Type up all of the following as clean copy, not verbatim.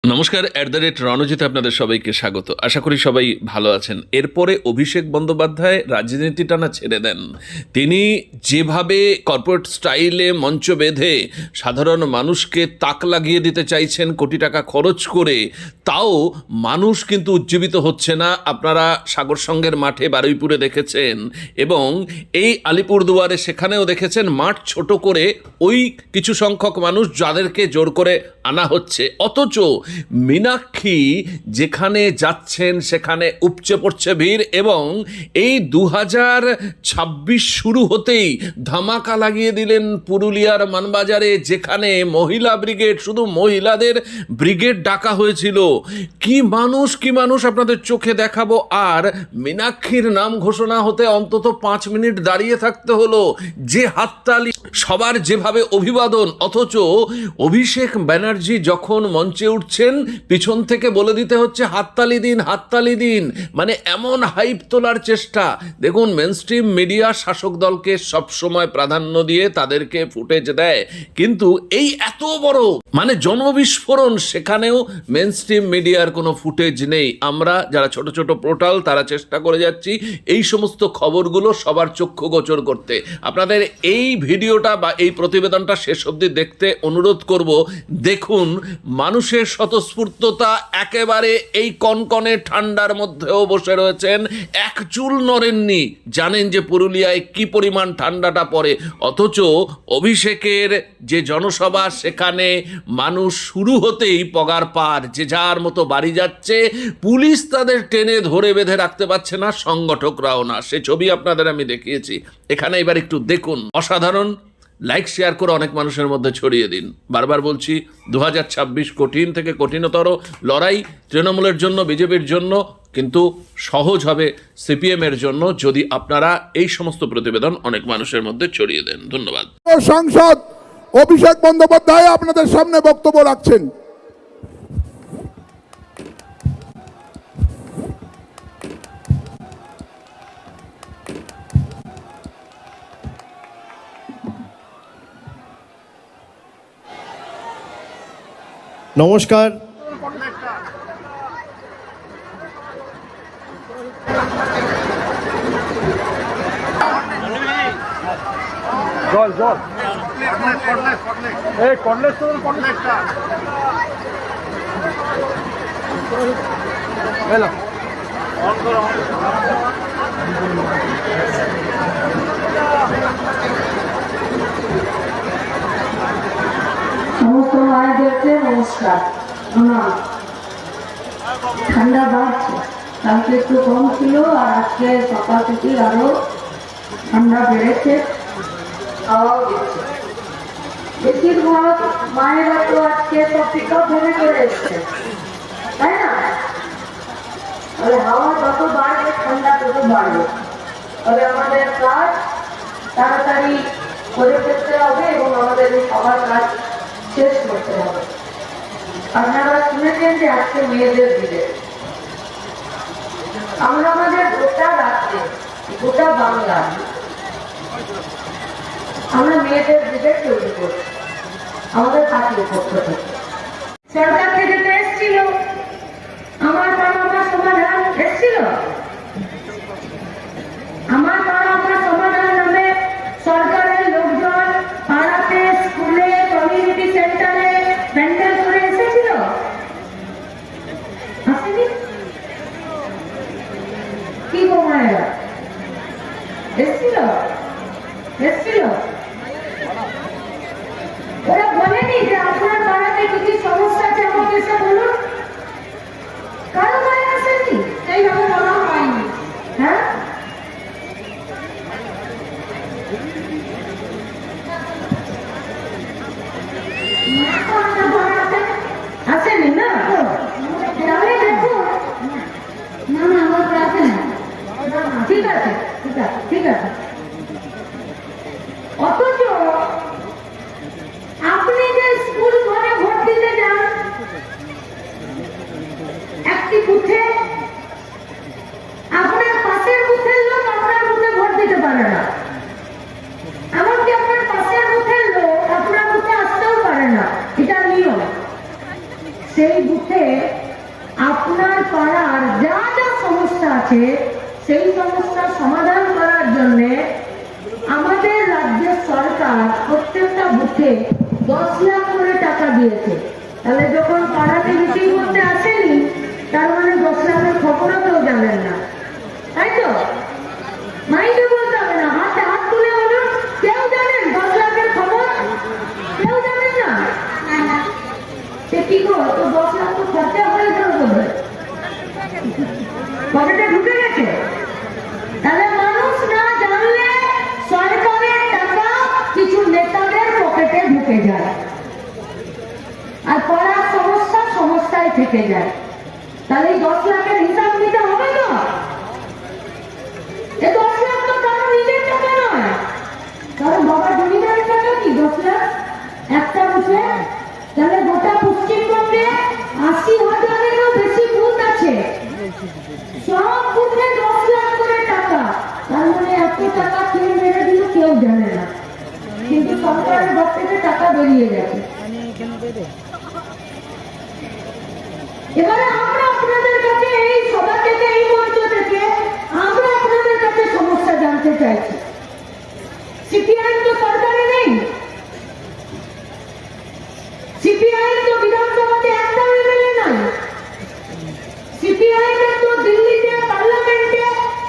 নমস্কার, @রণজিৎ আপনাদের সবাইকে স্বাগত। আশা করি সবাই ভালো আছেন। এরপরে অভিষেক বন্দ্যোপাধ্যায় রাজনীতি টানা ছেড়ে দেন। তিনি যেভাবে কর্পোরেট স্টাইলে মঞ্চ বেঁধে সাধারণ মানুষকে তাক লাগিয়ে দিতে চাইছেন কোটি টাকা খরচ করে, তাও মানুষ কিন্তু উজ্জীবিত হচ্ছে না। আপনারা সাগর সংঘের মাঠে বারুইপুরে দেখেছেন এবং এই আলিপুরদুয়ারে সেখানেও দেখেছেন মাঠ ছোট করে ওই কিছু সংখ্যক মানুষ যাদেরকে জোর করে আনা হচ্ছে। অথচ মীনাক্ষী যেখানে যাচ্ছেন সেখানে উপচে পড়ছে ভিড় এবং এই 2026 শুরু হতেই ধামাকা লাগিয়ে দিলেন পুরুলিয়ার মানবাজারে, যেখানে মহিলা ব্রিগেড, শুধু মহিলাদের ব্রিগেড ডাকা হয়েছিল। কি মানুষ আপনাদের চোখে দেখাবো। আর মীনাক্ষীর নাম ঘোষণা হতে অন্তত 5 মিনিট দাঁড়িয়ে থাকতে হলো। যে হাততালি, সবার যেভাবে অভিবাদন, অথচ অভিষেক ব্যানার্জি যখন মঞ্চে উঠছেন পিছন থেকে বলে দিতে হচ্ছে হাততালি দিন, হাততালি দিন। মানে এমন হাইপ তোলার চেষ্টা। দেখুন, মেনস্ট্রিম মিডিয়া শাসক দলকে সবসময় প্রাধান্য দিয়ে তাদেরকে ফুটেজ দেয়, কিন্তু এই এত বড় মানে জনবিস্ফোরণ, সেখানেও মেনস্ট্রিম মিডিয়ার কোনো ফুটেজ নেই। আমরা যারা ছোট ছোট পোর্টাল তারা চেষ্টা করে যাচ্ছি এই সমস্ত খবরগুলো সবার চক্ষু গোচর করতে। আপনাদের এই ভিডিওটা বা এই প্রতিবেদনটা শেষ অবধি দেখতে অনুরোধ করব। দেখুন, মানুষের স্বতঃস্ফূর্ততা একেবারে এই কনকনে ঠান্ডার মধ্যেও বসে রয়েছেন, এক চুল নড়েননি। জানেন যে পুরুলিয়ায় কি পরিমাণ ঠান্ডাটা পড়ে, অথচ অভিষেকের যে জনসভা সেখানে মানুষ শুরু হতেই পগার পার, যে যার মতো বাড়ি যাচ্ছে। পুলিশ তাদের টেনে ধরে বেঁধে রাখতে পারছে না, সংগঠকরাও না। সে ছবি আপনাদের আমি দেখিয়েছি। এখানে এবার একটু দেখুন, অসাধারণ। লাইক শেয়ার করে অনেক মানুষের মধ্যে ছড়িয়ে দিন। বারবার বলছি, 2026 কঠিন থেকে কঠিনতর লড়াই তৃণমূলের জন্য, বিজেপির জন্য, কিন্তু সহজ হবে সিপিএমের জন্য যদি আপনারা এই সমস্ত প্রতিবেদন অনেক মানুষের মধ্যে ছড়িয়ে দেন। ধন্যবাদ। সাংসদ অভিষেক বন্দ্যোপাধ্যায় আপনাদের সামনে বক্তব্য রাখছেন। নমস্কার। জল জল এই কর্নেস তো কর্নেসটা হ্যালো অন করো। সমস্ত মায়েদেরকে নমস্কার। ঠান্ডা বাড়ছে, কালকে একটু কম ছিল আর আজকে সকাল থেকে আরো ঠান্ডা বেড়েছে, হাওয়াও দিচ্ছে। বেশিরভাগ মায়েরা তো আজকে সব পিকআপ ভেবে চলে এসছে, তাই না? তাহলে হাওয়া যত বাড়বে ঠান্ডা তত বাড়বে। তবে আমাদের কাজ তাড়াতাড়ি করে ফেলতে হবে এবং আমাদের সবার কাজ শেষ করতে হবে। আপনারা শুনেছেন যে আজকে মেয়েদের দিনে আমরা আমাদের গোটা রাজ্যে, গোটা বাংলা আমরা মেয়েদের ব্রিগেড তৈরি করছি আমাদের পার্টির পক্ষ থেকে। সরকার থেকে তো এসেছিল আমার পাড়া আমার সমাধান, এসেছিল আমার পাড়া আমার সমাধান নামে সরকারের লোকজন পাড়াতে, স্কুলে, কমিউনিটি সেন্টারে প্যান্ডেল করে এসেছিল, আসেনি? কি গো মায়েরা, এসেছিল? এসেছিল? ওরা বলেনি যে আপনার পাড়াতে কি কি সমস্যা আছে আমাকে এসে বলুন? কারো গায়ে আসেনি, সেইভাবে বলা হয়নি। হ্যাঁ, আসেনি না? তাহলে দেখুন, না না আমার আসে না। ঠিক আছে, ঠিক আছে, ঠিক আছে। অথচ আপনি যে স্কুল ঘরে ভোট দিতে যান, একটি বুথে আপনার পাশের বুথের লোক আপনার বুথে ভোট দিতে পারে না, এমনকি আপনার পাশের বুথের লোক আপনার বুথে আসতেও পারে না। এটা নিয়ম। সেই বুথে থেকে আপনার পাড়ার যা যা সমস্যা আছে সেই সমস্যার সমাধান করার জন্য আমাদের রাজ্যের সরকার প্রত্যেকটা বুথে 10 লাখ করে টাকা দিয়েছে। তাহলে যখন পাড়াতে মিটিং করতে আসেনি, তার মানে 10 লাখের খবরও কেউ জানেন না, তাই তো? মাইকে বলতে হবে না, হাতে হাত তুলে বলুন, কেউ জানেন 10 লাখের খবর? কেউ জানেন না? সে কি গো, তো 10 লাখ তো খরচা হয়ে গেল বোধহয়, পকেটে ঢুকে গেছে। তাহলে মানুষ না জানলে সরকারের টাকা কিছু নেতাদের পকেটে ঢুকে যায়, আর পড়ার সমস্যা সমস্যায় থেকে যায়। তাহলে এই 10 লাখের হিসাব নিতে হবে তো? এই 10 লাখ তো কারো নিজের টাকা নয়, কারণ বাবা জমিদারের টাকা কি 10 লাখ একটা বুঝে? তাহলে গোটা পশ্চিমবঙ্গে 80,000-এরও বেশি বুথ আছে, সব বুথে 10 লাখ করে টাকা। তার মানে এত টাকা কে মেরে দিল কেউ জানে না, কিন্তু সরকারের ঘর থেকে টাকা বেরিয়ে গেছে। এবারে আমরা আপনাদের কাছে এই সভা থেকে, এই মঞ্চ থেকে আমরা আপনাদের কাছে সমস্যা জানতে চাইছি। সিপিআই তো সরকারে নেই, সিপিআই তো বিধানসভাতে একটা এমএলএ নাই, সিপিআই তো দিল্লিতে পার্লামেন্টে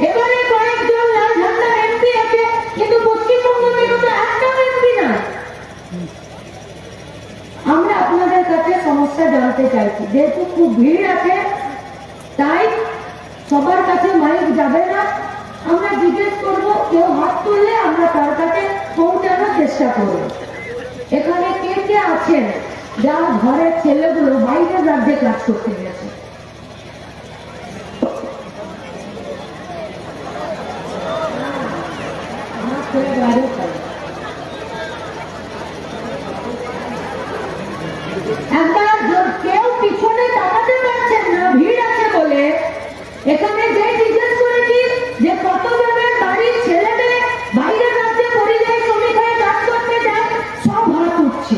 এবারে কয়েকজন লাল ঝান্ডার এমপি আছে, কিন্তু পশ্চিমবঙ্গ থেকে তো একটা এমপি না। আমরা আপনাদের কাছে সমস্যা জানতে চাইছি, যেহেতু খুব ভিড় আছে তাই সবার কাছে মাইক যাবে না, আমরা জিজ্ঞেস করব, কেউ হাত তুললে আমরা তার কাছে পৌঁছানোর চেষ্টা করব। এখানে কে কে আছেন যার ঘরের ছেলেগুলো বাইরের রাজ্যে কাজ করতে গেছে? আমার ছেলে বাইরে থাকে। একবার কেউ পিছনে তাকাতে পারছেন না, ভিড় আছে বলে। এখানে যে জিজ্ঞেস করেছি যে কতজনের বাড়ির ছেলেদের বাইরের রাজ্যে পরিযায়ী শ্রমিক হয়ে কাজ করতে যায়, সব হাত উঠছে।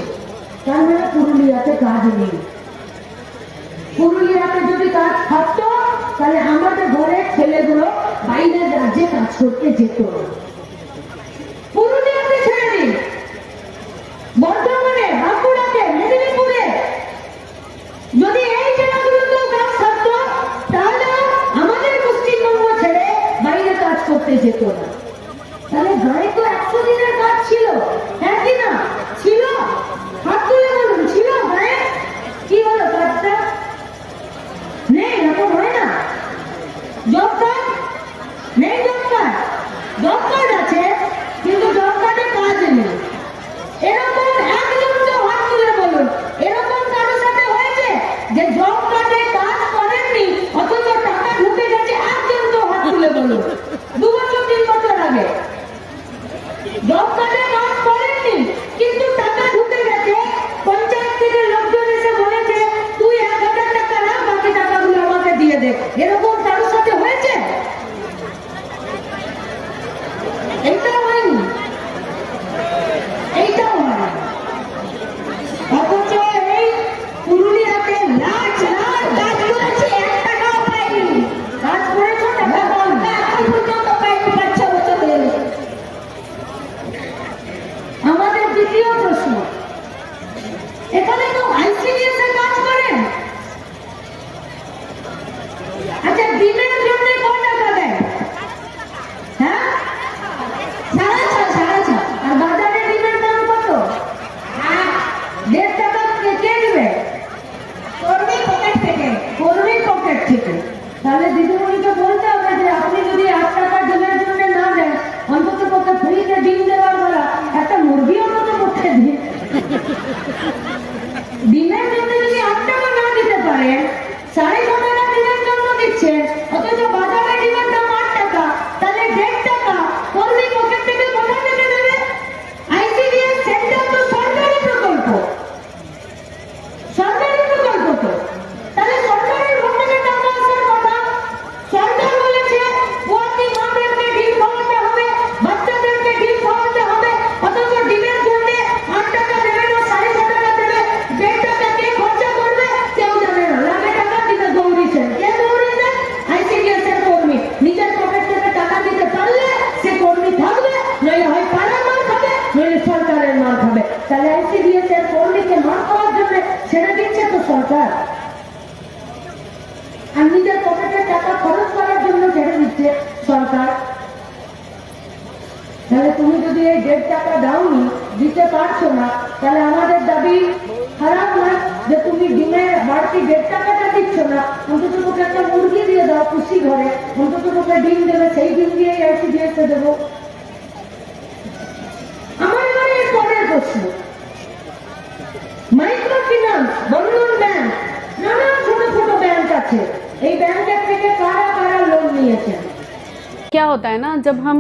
তার মানে পুরুলিয়াতে কাজ নেই। পুরুলিয়াতে যদি কাজ থাকতো তাহলে আমাদের ঘরের ছেলেগুলো বাইরের রাজ্যে কাজ করতে যেত। পুরুলিয়াতে ছেড়ে দিন, বর্ধমানে, বাঁকুড়াতে, মেদিনীপুরে যদি এই জেলাগুলোতেও কাজ থাকতো তাহলে আমাদের পশ্চিমবঙ্গ ছেড়ে বাইরে কাজ করতে যেত না। তাহলে গায়ে তো 100 দিনের কাজ ছিল, হ্যাঁ কি না ছিল? হাত তুলে বলুন, ছিল গায়ে? কি হলো কাজটা? নেই, এখন হয় না। জব কার্ড নেই, জব কার্ড আছে কিন্তু জব কার্ডে কাজ নেই। এরকম একজন তো হাত তুলে বলুন, এরকম কারোর সাথে হয়েছে যে জব কার্ডে কাজ করেননি অথচ টাকা ঢুকে গেছে? একজন তো হাত তুলে বলুন। 2 বছর 3 বছর আগে জব কার্ডে কাজ করেননি কিন্তু টাকা ঢুকে গেছে, পঞ্চায়েত থেকে লোকজন এসে বলেছে তুই 1000 টাকা রাখ, বাকি টাকাগুলো আমাকে দিয়ে দে। এরকম কারোর সাথে হয়েছে? এইটাও হয়নি, এইটাও হয়। অথচ এই পুরুলিয়াতে লাখ লাখ কাজ করেছে, 1 টাকাও পাইনি। কাজ করেছো, টাকা পাওনি, এখন পর্যন্ত পাইনি, 5-6 বছর হয়ে গেছে। আমাদের দ্বিতীয় প্রশ্ন, এখানে তো আইসিডিএস এর কাজ করেন। আচ্ছা, ডিমের জন্য কত টাকা দেয়? হ্যাঁ, 6.5। আর বাজারে ডিমের দাম কত? 1.5 টাকা। কে দিবে? কর্মী পকেট থেকে। কর্মী পকেট থেকে। তাহলে দিদিমণিকে বলতে হবে যে আপনি যদি 8 টাকা ডিমের জন্য না দেন, অন্তত পক্ষে ফ্রিতে ডিম দেওয়ার বেলা একটা মুরগি অন্তত পক্ষে দিন। ডিমের জন্য যদি 8 টাকা না দিতে পারেন, 6.5 টাকা ডিমের জন্য দিচ্ছেন, অথচ বাজারে ডিমের দাম 8 টাকা, তাহলে 1.5 টাকা কর্মী পকেট থেকে কোথা থেকে দেবে? আইসিডিএস সেন্টার তো সরকারি প্রকল্প, সরকারি প্রকল্প তো। তাহলে সরকারের ঘর থেকে টাকা আসার কথা, সরকার বলে আর নিজের পকেটে টাকা খরচ করার জন্য ছেড়ে দিচ্ছে সরকার। তাহলে তুমি যদি এই 1.5 টাকা দাওনি, দিতে পারছো না, তাহলে আমাদের দাবি খারাপ নয় যে তুমি ডিমে বাড়তি 1.5 টাকাটা দিচ্ছ না, অন্তত তোকে একটা মুরগি দিয়ে দাও খুশি ঘরে, অন্তত তোকে ডিম দেবে, সেই ডিম দিয়ে ICDS দেবো। আমার এবারে এর পরের প্রশ্ন, মাইক্রো ফিন্যান্স, বন্ধন ব্যাংক, নানান ছোট ছোট ব্যাংক আছে, এই ব্যাংকের থেকে কারা কারা লোন নিয়েছেন? क्या होता है ना, जब हम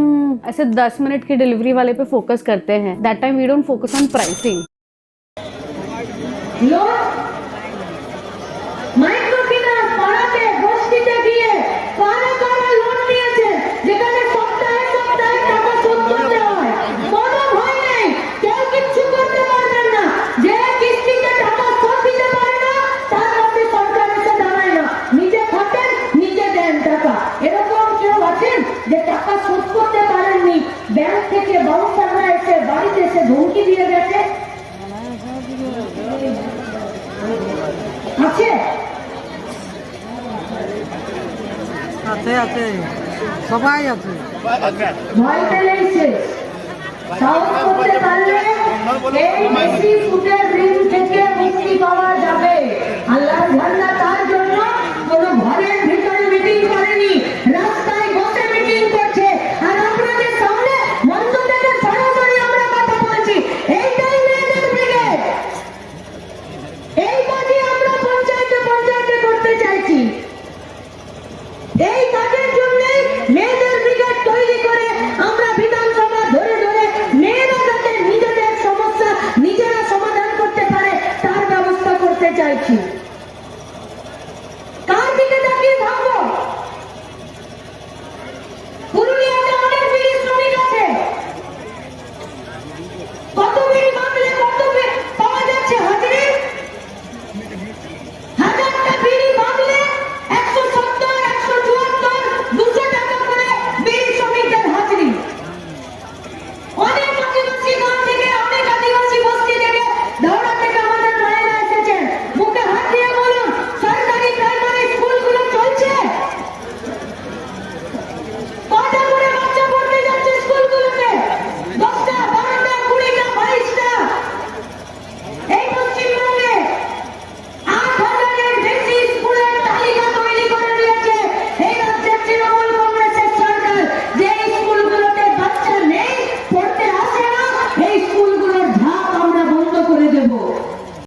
ऐसे 10 मिनट की डिलीवरी वाले पे फोकस करते हैं, that time we don't focus on pricing. Loan micro finance পাড়াতে বস্তিতে গিয়ে কারা কারা লোন নিয়েছে, যেখানে সপ্তাহে সপ্তাহে টাকা শোধ করতে হয়, কোনো ভয় নেই, কেউ কিচ্ছু করতে পারবেন না। যে কিস্তিতে টাকা শোধ দিতে পারে না, তার কাছে সরকার এসে দাঁড়ায় না, নিজে খাটেন নিজে দেন টাকা। এরকম কেউ আছেন যে টাকা শোধ করতে পারেননি, ব্যাংক থেকে বাউন্সাররা এসে বাড়িতে এসে ধমকি দিয়ে গেছে? আছে? আছে আছে, সবাই আছে। ভয় পেলেই শেষ। সাহস করতে পারলে এই বেশি সুদের ঋণ থেকে মুক্তি পাওয়া যাবে। আল্লাহর ঝান্ডা